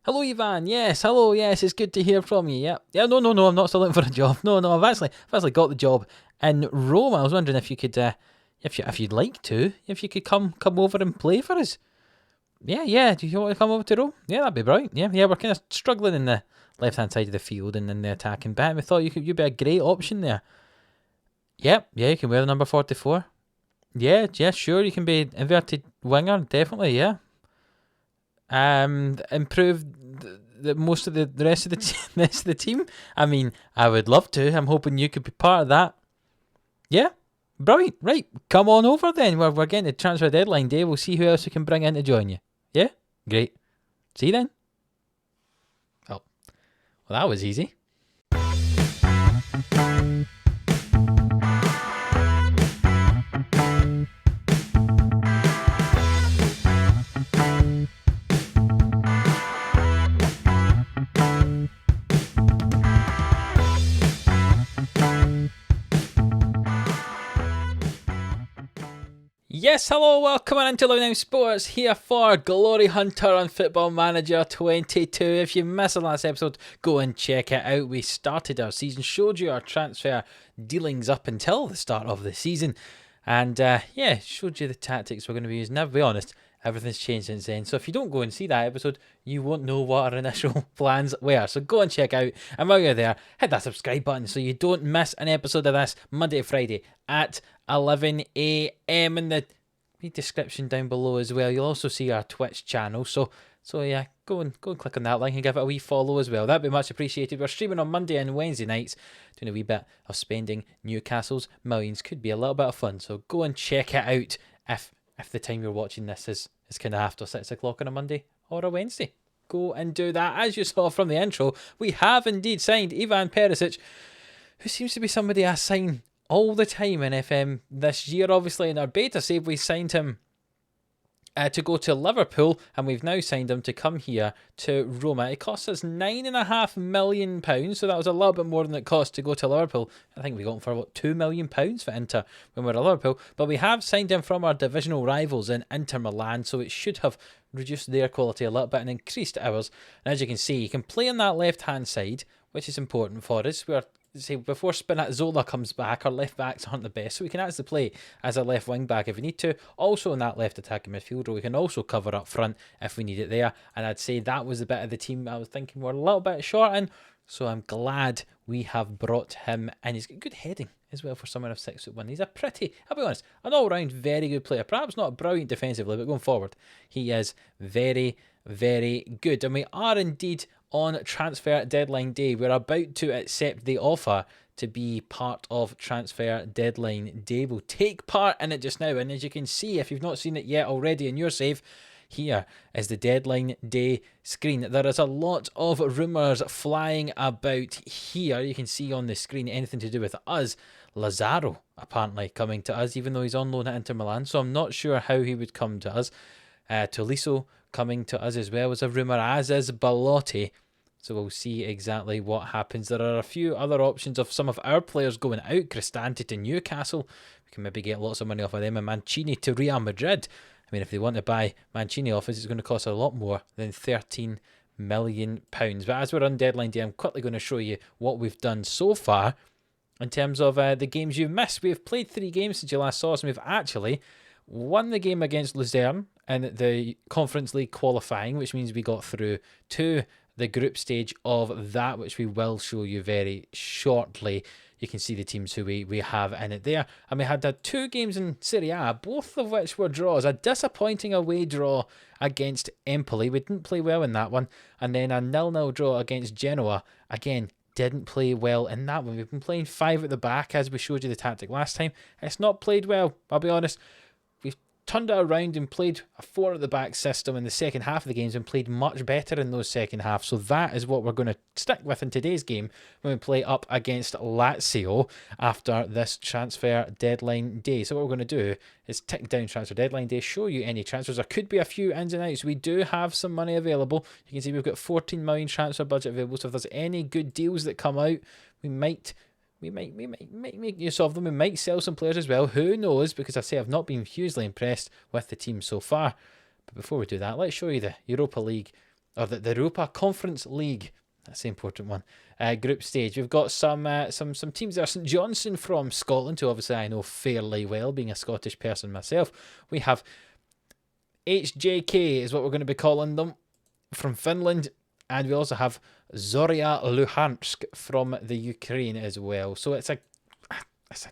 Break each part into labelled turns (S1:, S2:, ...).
S1: Hello, Ivan. Yes, hello. Yes, it's good to hear from you. Yeah. No. I'm not still looking for a job. No. I've actually got the job in Rome. I was wondering if you could, if you'd like to, if you could come over and play for us. Yeah. Do you want to come over to Rome? Yeah, that'd be brilliant. Yeah. We're kind of struggling in the left-hand side of the field and in the attacking bit. We thought you'd be a great option there. Yeah. You can wear the number 44. Yeah. Sure. You can be inverted winger. Definitely. Yeah. Improve the most of the rest of the team. I mean, I would love to. I'm hoping you could be part of that. Yeah, brilliant. Right, come on over then. We're getting to transfer deadline day. We'll see who else we can bring in to join you. Yeah, great. See you then. Oh, well, that was easy. Yes, hello, welcome on into Livestreams Sports here for Glory Hunter on Football Manager 22. If you missed the last episode, go and check it out. We started our season, showed you our transfer dealings up until the start of the season, and showed you the tactics we're going to be using. Now, to be honest, everything's changed since then, so if you don't go and see that episode, you won't know what our initial plans were. So go and check out, and while you're there, hit that subscribe button so you don't miss an episode of this Monday to Friday at 11 a.m. in the description down below as well. You'll also see our Twitch channel, so yeah, go and click on that link and give it a wee follow as well. That'd be much appreciated. We're streaming on Monday and Wednesday nights, doing a wee bit of spending Newcastle's millions. Could be a little bit of fun, so go and check it out if the time you're watching this is kind of after 6 o'clock on a Monday or a Wednesday. Go and do that. As you saw from the intro, we have indeed signed Ivan Perisic, who seems to be somebody I sign all the time in FM this year. Obviously, in our beta save, we signed him to go to Liverpool, and we've now signed him to come here to Roma. It cost us £9.5 million, so that was a little bit more than it cost to go to Liverpool. I think we got him for about £2 million for Inter when we were at Liverpool, but we have signed him from our divisional rivals in Inter Milan, so it should have reduced their quality a little bit and increased ours. And as you can see, he can play on that left-hand side, which is important for us. Before Spinazzola comes back, our left backs aren't the best, so we can actually play as a left wing back if we need to. Also in that left attacking midfielder, we can also cover up front if we need it there. And I'd say that was the bit of the team I was thinking we're a little bit short in, so I'm glad we have brought him in. He's got good heading as well for someone of 6'1". He's I'll be honest, an all-round very good player. Perhaps not brilliant defensively, but going forward, he is very, very good. And we are indeed on transfer deadline day. We're about to accept the offer to be part of transfer deadline day. We'll take part in it just now, and as you can see, if you've not seen it yet already in your save, here is the deadline day screen. There is a lot of rumours flying about here. You can see on the screen anything to do with us. Lazaro apparently coming to us, even though he's on loan at Inter Milan, so I'm not sure how he would come to us. Tolisso coming to us as well was a rumour, as is Belotti. So we'll see exactly what happens. There are a few other options of some of our players going out. Cristante to Newcastle. We can maybe get lots of money off of them. And Mancini to Real Madrid. I mean, if they want to buy Mancini off us, it's going to cost a lot more than £13 million. But as we're on deadline day, I'm quickly going to show you what we've done so far in terms of the games you've missed. We've played 3 games since you last saw us, and we've actually won the game against Luzern in the Conference League qualifying, which means we got through to the group stage of that, which we will show you very shortly. You can see the teams who we have in it there. And we had 2 games in SerieA, both of which were draws. A disappointing away draw against Empoli. We didn't play well in that one. And then a 0-0 draw against Genoa. Again, didn't play well in that one. We've been playing 5 at the back, as we showed you the tactic last time. It's not played well, I'll be honest. We've turned it around and played a 4 at the back system in the second half of the games and played much better in those second halves. So that is what we're going to stick with in today's game when we play up against Lazio after this transfer deadline day. So what we're going to do is tick down transfer deadline day, show you any transfers. There could be a few ins and outs. We do have some money available. You can see we've got 14 million transfer budget available. So if there's any good deals that come out, we might make use of them. We might sell some players as well. Who knows? Because I say I've not been hugely impressed with the team so far. But before we do that, let's show you the Europa League the Europa Conference League. That's the important one. Group stage. We've got some teams there. St Johnstone from Scotland, who obviously I know fairly well, being a Scottish person myself. We have HJK is what we're going to be calling them, from Finland. And we also have SerieA Luhansk from the Ukraine as well. So it's a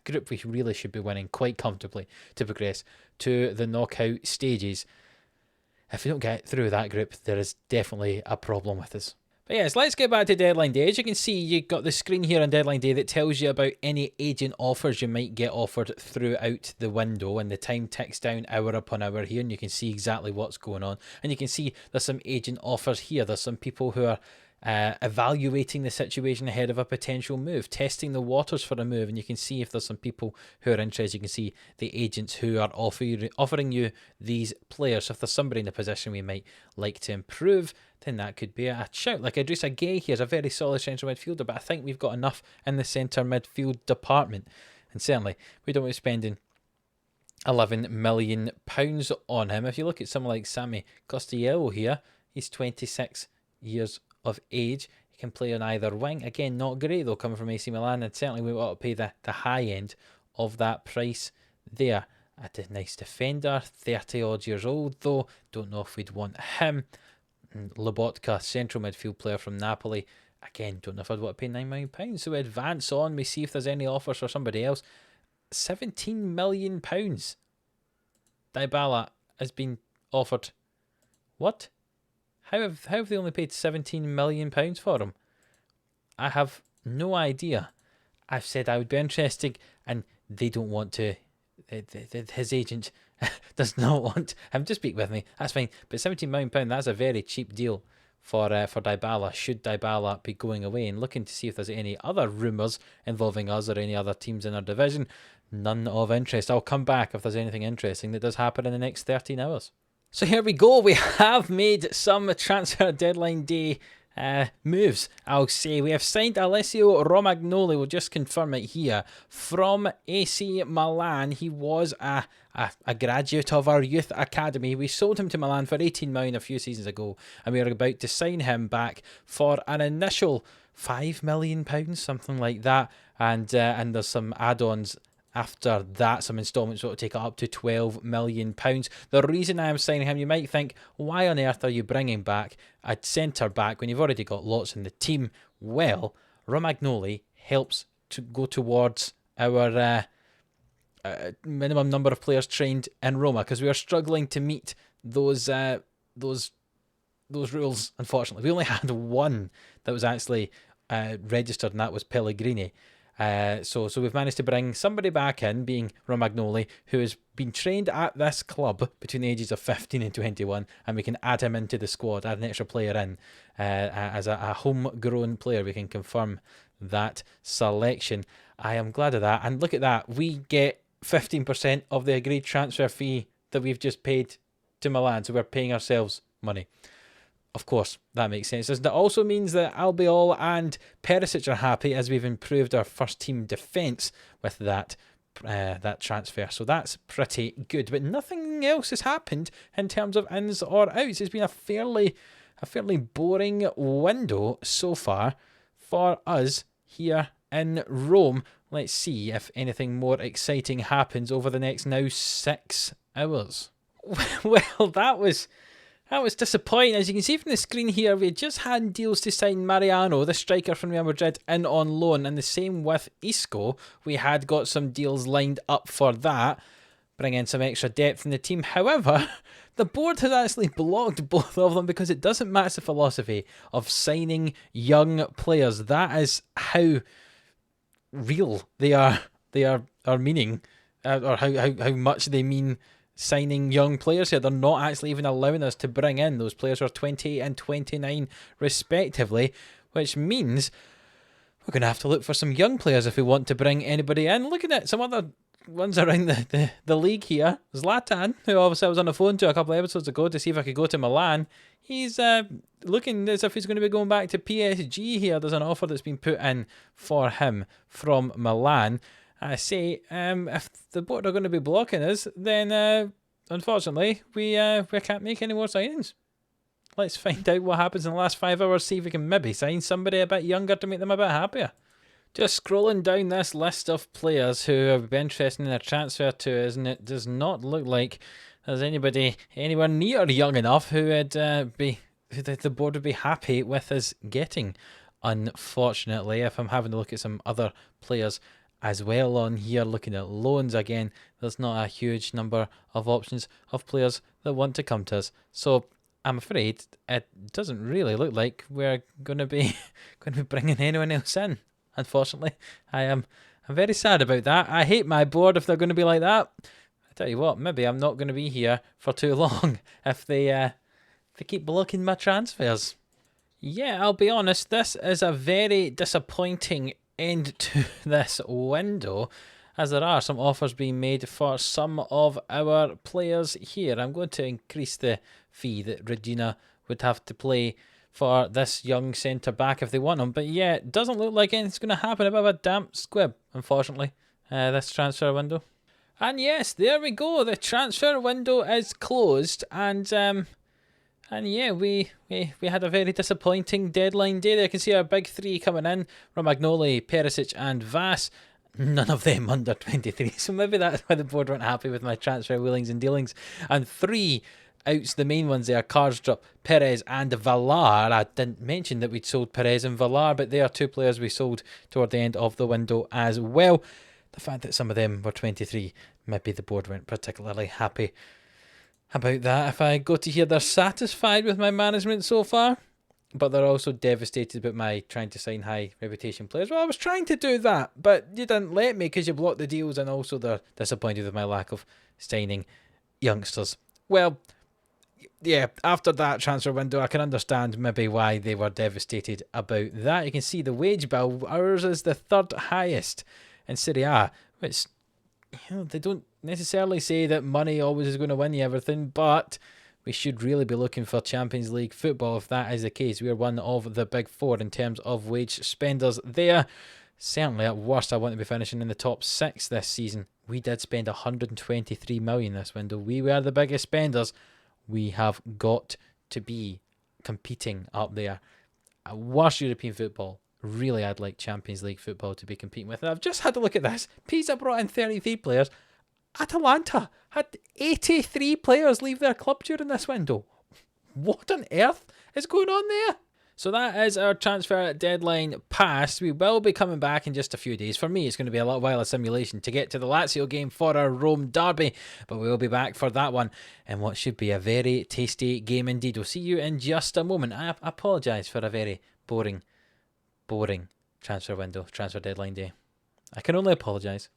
S1: group we really should be winning quite comfortably to progress to the knockout stages. If we don't get through that group, there is definitely a problem with us. But yes, let's get back to deadline day. As you can see, you've got the screen here on deadline day that tells you about any agent offers you might get offered throughout the window, and the time ticks down hour upon hour here, and you can see exactly what's going on. And you can see there's some agent offers here. There's some people who are evaluating the situation ahead of a potential move, testing the waters for a move, and you can see if there's some people who are interested. You can see the agents who are offering you these players. So if there's somebody in a position we might like to improve, then that could be a shout. Like Idrissa Gueye here is a very solid central midfielder, but I think we've got enough in the centre midfield department, and certainly we don't want to be spending £11 million on him. If you look at someone like Sammy Costello here, he's 26 years of age. He can play on either wing. Again, not great though, coming from AC Milan, and certainly we ought to pay the high end of that price there. A nice defender, 30 odd years old though. Don't know if we'd want him. Lobotka, central midfield player from Napoli. Again, don't know if I'd want to pay £9 million. So we advance on, we see if there's any offers for somebody else. £17 million. Dybala has been offered. What? How have they only paid £17 million for him? I have no idea. I've said I would be interested, and they don't want to. His agent does not want him to speak with me. That's fine. But £17 million, that's a very cheap deal for Dybala, should Dybala be going away. And looking to see if there's any other rumours involving us or any other teams in our division. None of interest. I'll come back if there's anything interesting that does happen in the next 13 hours. So here we go. We have made some transfer deadline day moves. I'll say we have signed Alessio Romagnoli. We'll just confirm it here, from AC Milan. He was a graduate of our youth academy. We sold him to Milan for £18 million a few seasons ago, and we are about to sign him back for an initial £5 million, something like that. And there's some add-ons after that, some instalments will take it up to £12 million. The reason I am signing him, you might think, why on earth are you bringing back a centre back when you've already got lots in the team? Well, Romagnoli helps to go towards our minimum number of players trained in Roma, because we are struggling to meet those rules. Unfortunately, we only had one that was actually registered, and that was Pellegrini. So we've managed to bring somebody back in, being Romagnoli, who has been trained at this club between the ages of 15 and 21, and we can add him into the squad, add an extra player in as a homegrown player. We can confirm that selection. I am glad of that. And look at that, we get 15% of the agreed transfer fee that we've just paid to Milan, so we're paying ourselves money. Of course, that makes sense. That also means that Albiol and Perisic are happy, as we've improved our first team defence with that transfer. So that's pretty good. But nothing else has happened in terms of ins or outs. It's been a fairly boring window so far for us here in Rome. Let's see if anything more exciting happens over the next now 6 hours. Well, that was disappointing. As you can see from the screen here, we just had deals to sign Mariano, the striker from Real Madrid, in on loan, and the same with Isco. We had got some deals lined up for that, bring in some extra depth in the team. However, the board has actually blocked both of them because it doesn't match the philosophy of signing young players. That is how real they are meaning, or how much they mean signing young players here. They're not actually even allowing us to bring in those players who are 28 and 29 respectively, which means we're going to have to look for some young players if we want to bring anybody in. Looking at some other ones around the league here, Zlatan, who obviously I was on the phone to a couple of episodes ago to see if I could go to Milan, he's looking as if he's going to be going back to PSG here. There's an offer that's been put in for him from Milan. I say, if the board are going to be blocking us, then unfortunately we can't make any more signings. Let's find out what happens in the last 5 hours, see if we can maybe sign somebody a bit younger to make them a bit happier. Just scrolling down this list of players who would be interested in a transfer to us, and it does not look like there's anybody anywhere near young enough who would who the board would be happy with us getting. Unfortunately, if I'm having to look at some other players as well on here, looking at loans again, there's not a huge number of options of players that want to come to us. So I'm afraid it doesn't really look like we're going to be bringing anyone else in. Unfortunately, I'm very sad about that. I hate my board if they're going to be like that. I tell you what, maybe I'm not going to be here for too long if they keep blocking my transfers. Yeah, I'll be honest, this is a very disappointing end to this window, as there are some offers being made for some of our players here. I'm going to increase the fee that Regina would have to pay for this young centre-back if they want him. But yeah, it doesn't look like anything's going to happen. A bit of a damp squib, unfortunately, this transfer window. And yes, there we go. The transfer window is closed. And yeah, we had a very disappointing deadline day there. You can see our big three coming in. Romagnoli, Perisic and Vass. None of them under 23. So maybe that's why the board weren't happy with my transfer wheelings and dealings. And 3 outs, the main ones there, Karsdrup, Perez and Villar. I didn't mention that we'd sold Perez and Villar, but they are 2 players we sold toward the end of the window as well. The fact that some of them were 23, maybe the board weren't particularly happy about that. If I go to here, they're satisfied with my management so far, but they're also devastated about my trying to sign high reputation players. Well, I was trying to do that, but you didn't let me because you blocked the deals, and also they're disappointed with my lack of signing youngsters. Well, yeah, after that transfer window, I can understand maybe why they were devastated about that. You can see the wage bill. Ours is the 3rd highest in SerieA, which, you know, they don't necessarily say that money always is going to win you everything, but we should really be looking for Champions League football if that is the case. We are one of the big 4 in terms of wage spenders there. Certainly at worst, I want to be finishing in the top 6 this season. We did spend 123 million this window. We were the biggest spenders. We have got to be competing up there. At worst European football, really I'd like Champions League football to be competing with. And I've just had to look at this. Pisa brought in 33 players. Atalanta had 83 players leave their club during this window. What on earth is going on there? So that is our transfer deadline passed. We will be coming back in just a few days. For me, it's going to be a little while of simulation to get to the Lazio game for our Rome derby, but we will be back for that one in what should be a very tasty game indeed. We'll see you in just a moment. I apologise for a very boring transfer window, transfer deadline day. I can only apologise.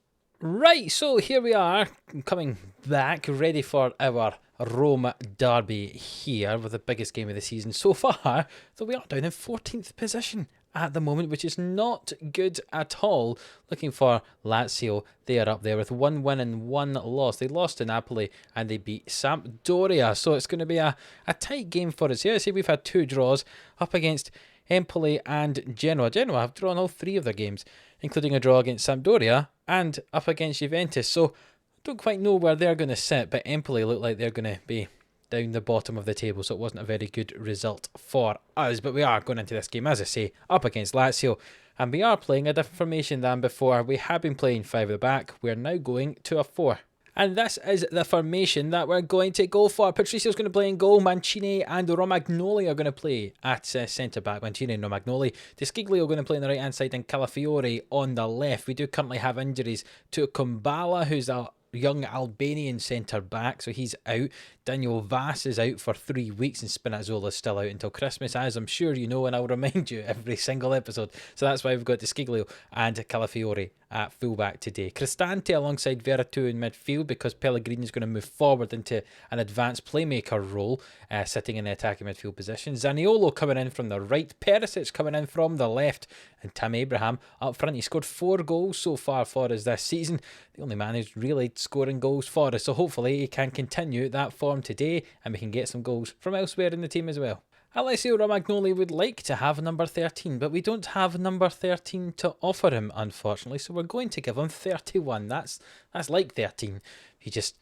S1: Right, so here we are, coming back, ready for our Rome derby here with the biggest game of the season so far, though we are down in 14th position at the moment, which is not good at all. Looking for Lazio, they are up there with 1 win and 1 loss. They lost to Napoli and they beat Sampdoria, so it's going to be a tight game for us here. See, we've had 2 draws up against Empoli and Genoa. Genoa have drawn all 3 of their games, including a draw against Sampdoria and up against Juventus. So I don't quite know where they're going to sit, but Empoli look like they're going to be down the bottom of the table, so it wasn't a very good result for us. But we are going into this game, as I say, up against Lazio, and we are playing a different formation than before. We have been playing 5 at the back. We're now going to a 4. And this is the formation that we're going to go for. Patricio's going to play in goal. Mancini and Romagnoli are going to play at centre-back. Mancini and Romagnoli. Desciglio going to play on the right-hand side and Calafiore on the left. We do currently have injuries to Kumbala, who's a young Albanian centre-back, so he's out. Daniel Vass is out for 3 weeks, and Spinazzola is still out until Christmas, as I'm sure you know, and I'll remind you every single episode. So that's why we've got Desciglio and Calafiore at fullback today. Cristante alongside Veretout in midfield, because Pellegrini is going to move forward into an advanced playmaker role, sitting in the attacking midfield position. Zaniolo coming in from the right, Perisic coming in from the left, and Tim Abraham up front. He scored 4 goals so far for us this season. The only man who's really scoring goals for us, so hopefully he can continue that form today and we can get some goals from elsewhere in the team as well. Alessio Romagnoli would like to have number 13, but we don't have number 13 to offer him, unfortunately, so we're going to give him 31. That's like 13. If you just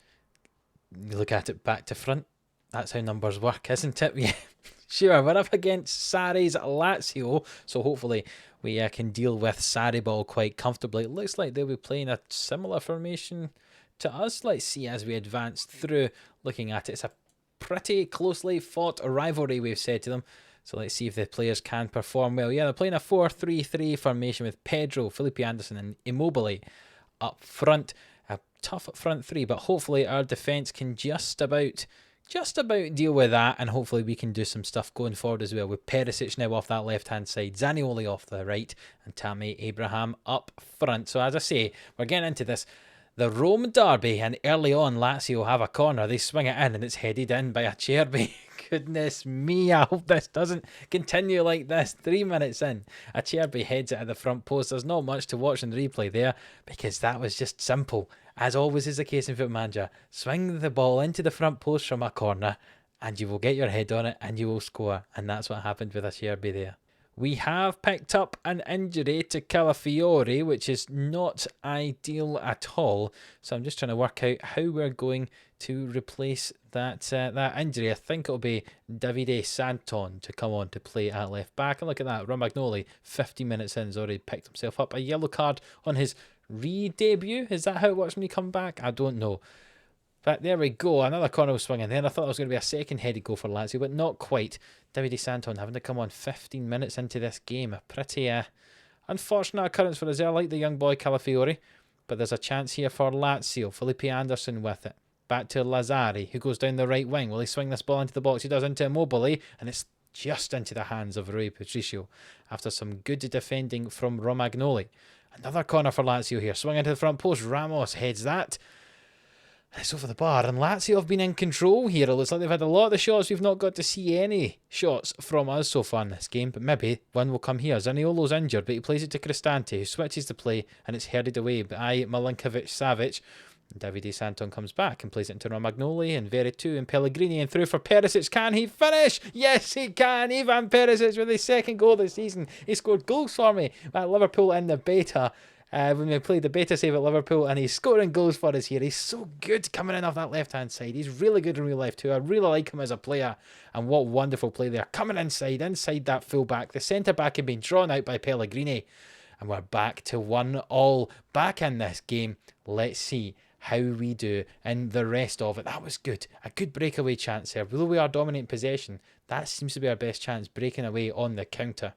S1: look at it back to front, that's how numbers work, isn't it? Yeah. Sure, we're up against Sarri's Lazio, so hopefully we can deal with Sarri ball quite comfortably. It looks like they'll be playing a similar formation to us. Let's see as we advance through looking at it. It's a pretty closely fought rivalry, we've said to them. So let's see if the players can perform well. Yeah, they're playing a 4-3-3 formation with Pedro, Felipe Anderson and Immobile up front. A tough front three, but hopefully our defence can just about deal with that, and hopefully we can do some stuff going forward as well, with Perisic now off that left-hand side, Zaniolo off the right, and Tammy Abraham up front. So as I say, we're getting into this, the Rome derby, and early on Lazio have a corner, they swing it in, and it's headed in by Acerbi. Goodness me, I hope this doesn't continue like this. 3 minutes in, Acerbi heads it at the front post. There's not much to watch in the replay there, because that was just simple. As always is the case in Football Manager, swing the ball into the front post from a corner and you will get your head on it and you will score. And that's what happened with Acerbi there. We have picked up an injury to Calafiori, which is not ideal at all. So I'm just trying to work out how we're going to replace that injury. I think it'll be Davide Santon to come on to play at left back. And look at that, Romagnoli, 50 minutes in, has already picked himself up a yellow card on his re-debut. Is that how it works when you come back? I don't know. But there we go, another corner was swinging there. I thought it was going to be a second headed goal for Lazio, but not quite. Davide Santon having to come on 15 minutes into this game. A pretty unfortunate occurrence for us there. I like the young boy Calafiori, but there's a chance here for Lazio. Felipe Anderson with it. Back to Lazzari, who goes down the right wing. Will he swing this ball into the box? He does, into Immobile, and it's just into the hands of Rui Patricio after some good defending from Romagnoli. Another corner for Lazio here. Swing into the front post. Ramos heads that. It's over the bar. And Lazio have been in control here. It looks like they've had a lot of the shots. We've not got to see any shots from us so far in this game. But maybe one will come here. Zaniolo's injured, but he plays it to Cristante, who switches the play. And it's headed away by Milinkovic-Savic. Davide Santon comes back and plays it into Romagnoli and Veretout and Pellegrini, and through for Perisic. Can he finish? Yes, he can. Ivan Perisic with his second goal this season. He scored goals for me at Liverpool in the beta. When we played the beta save at Liverpool, and he's scoring goals for us here. He's so good coming in off that left-hand side. He's really good in real life too. I really like him as a player, and what wonderful play there. Coming inside that full-back. The centre-back had been drawn out by Pellegrini, and we're back to 1-1. Back in this game. Let's see how we do in the rest of it. That was good. A good breakaway chance there. Although we are dominating possession, that seems to be our best chance, breaking away on the counter.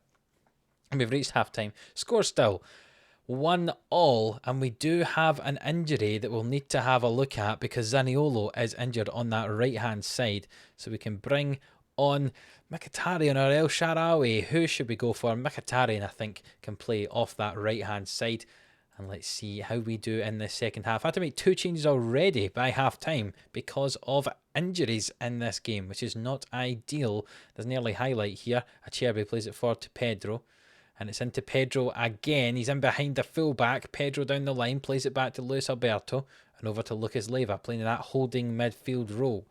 S1: And we've reached half-time. Score still 1-1, and we do have an injury that we'll need to have a look at, because Zaniolo is injured on that right-hand side. So we can bring on Mkhitaryan or El Shaarawy. Who should we go for? Mkhitaryan, I think, can play off that right-hand side. And let's see how we do in the second half. I had to make 2 changes already by half-time because of injuries in this game, which is not ideal. There's an early highlight here. Acerbi plays it forward to Pedro. And it's into Pedro again. He's in behind the full-back. Pedro down the line, plays it back to Luis Alberto. And over to Lucas Leiva, playing that holding midfield role.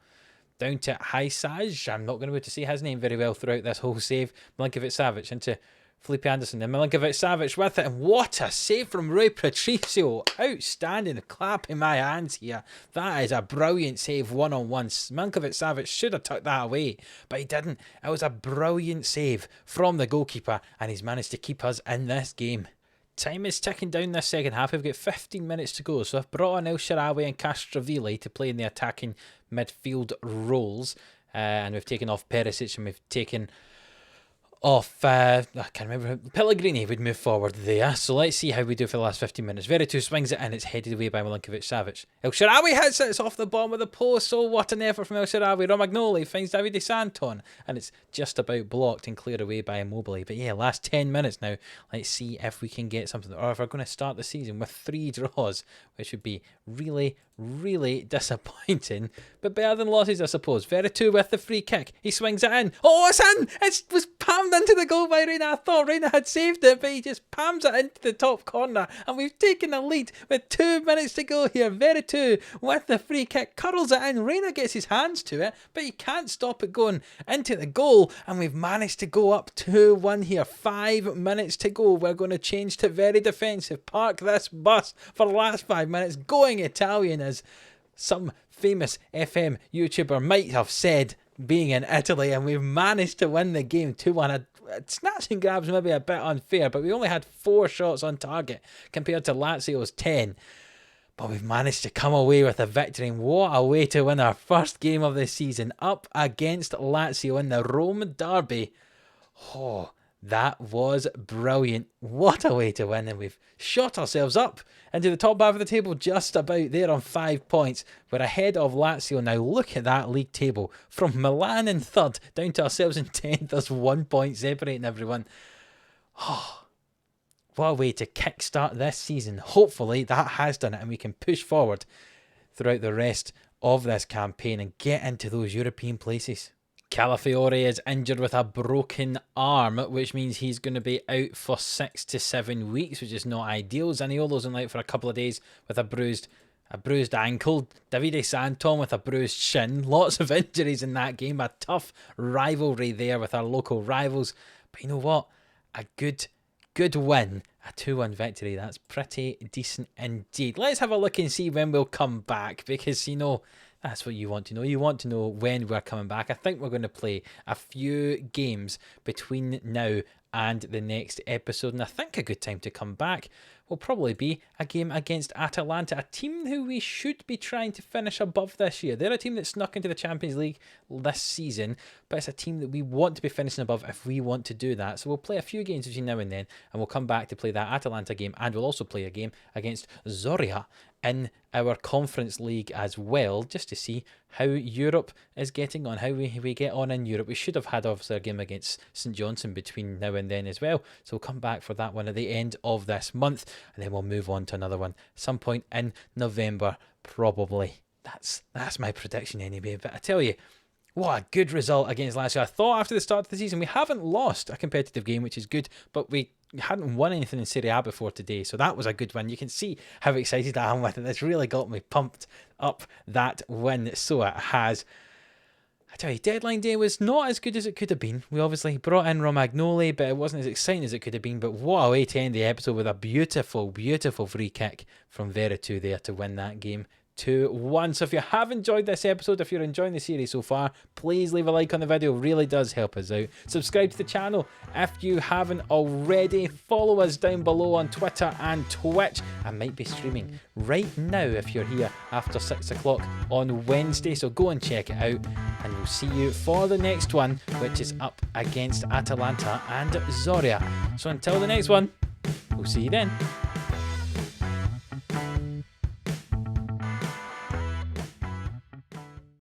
S1: Down to Haisaj. I'm not going to be able to say his name very well throughout this whole save. Milinkovic-Savic into Felipe Anderson, then Milinkovic-Savic with it, and what a save from Rui Patricio. Outstanding, clapping my hands here. That is a brilliant save one-on-one. Milinkovic-Savic should have tucked that away, but he didn't. It was a brilliant save from the goalkeeper, and he's managed to keep us in this game. Time is ticking down this second half. We've got 15 minutes to go, so I've brought on El Shaarawy and Castrovilli to play in the attacking midfield roles, and we've taken off Perisic, and we've taken off, I can't remember, Pellegrini would move forward there. So let's see how we do for the last 15 minutes. Veretout swings it in, it's headed away by Milinkovic-Savic. El Shaarawy hits it, it's off the bottom of the post. Oh, what an effort from El Shaarawy. Romagnoli finds Davide Santon, and it's just about blocked and cleared away by Immobile. But yeah, last 10 minutes now. Let's see if we can get something, or if we're going to start the season with 3 draws, which would be really, really disappointing, but better than losses, I suppose. Veretout with the free kick. He swings it in. Oh, it's in! It was pammed into the goal by Reina. I thought Reina had saved it, but he just pams it into the top corner, and we've taken the lead with 2 minutes to go here. Veretout with the free kick, curls it in. Reina gets his hands to it, but he can't stop it going into the goal, and we've managed to go up 2-1 here. 5 minutes to go. We're going to change to very defensive. Park this bus for the last 5 minutes. Going Italian, as some famous FM YouTuber might have said. being in Italy, and we've managed to win the game 2-1. Snatch and grabs maybe a bit unfair, but we only had 4 shots on target compared to Lazio's 10. But we've managed to come away with a victory, and what a way to win our first game of the season up against Lazio in the Rome derby. Oh, that was brilliant. What a way to win, and we've shot ourselves up into the top half of the table, just about there on 5 points. We're ahead of Lazio now. Look at that league table. From Milan in 3rd down to ourselves in 10th. There's 1 point separating everyone. Oh, what a way to kickstart this season. Hopefully that has done it, and we can push forward throughout the rest of this campaign and get into those European places. Calafiore is injured with a broken arm, which means he's going to be out for 6 to 7 weeks, which is not ideal. Zaniolo's only out for a couple of days with a bruised ankle. Davide Santon with a bruised shin. Lots of injuries in that game. A tough rivalry there with our local rivals. But you know what? A good win. A 2-1 victory. That's pretty decent indeed. Let's have a look and see when we'll come back, because, you know, that's what you want to know. You want to know when we're coming back. I think we're going to play a few games between now and the next episode, and I think a good time to come back will probably be a game against Atalanta, a team who we should be trying to finish above this year. They're a team that snuck into the Champions League this season, but it's a team that we want to be finishing above if we want to do that. So we'll play a few games between now and then, and we'll come back to play that Atalanta game, and we'll also play a game against SerieA in our Conference League as well, just to see how Europe is getting on, how we get on in Europe. We should have had obviously a game against St Johnstone between now and then as well, so we'll come back for that one at the end of this month, and then we'll move on to another one some point in November probably. That's my prediction anyway. But I tell you, what a good result against Lazio. I thought after the start of the season we haven't lost a competitive game, which is good, but we hadn't won anything in SerieA before today, so that was a good win. You can see how excited I am with it. It's really got me pumped up, that win. So it has. I tell you, deadline day was not as good as it could have been. We obviously brought in Romagnoli, but it wasn't as exciting as it could have been. But what a way to end the episode, with a beautiful, beautiful free kick from Veretout there to win that game 2-1. So if you have enjoyed this episode, if you're enjoying the series so far, please leave a like on the video. It really does help us out. Subscribe to the channel if you haven't already. Follow us down below on Twitter and Twitch. I might be streaming right now if you're here after 6 o'clock on Wednesday, so go and check it out, and we'll see you for the next one, which is up against Atalanta and SerieA. So until the next one, we'll see you then.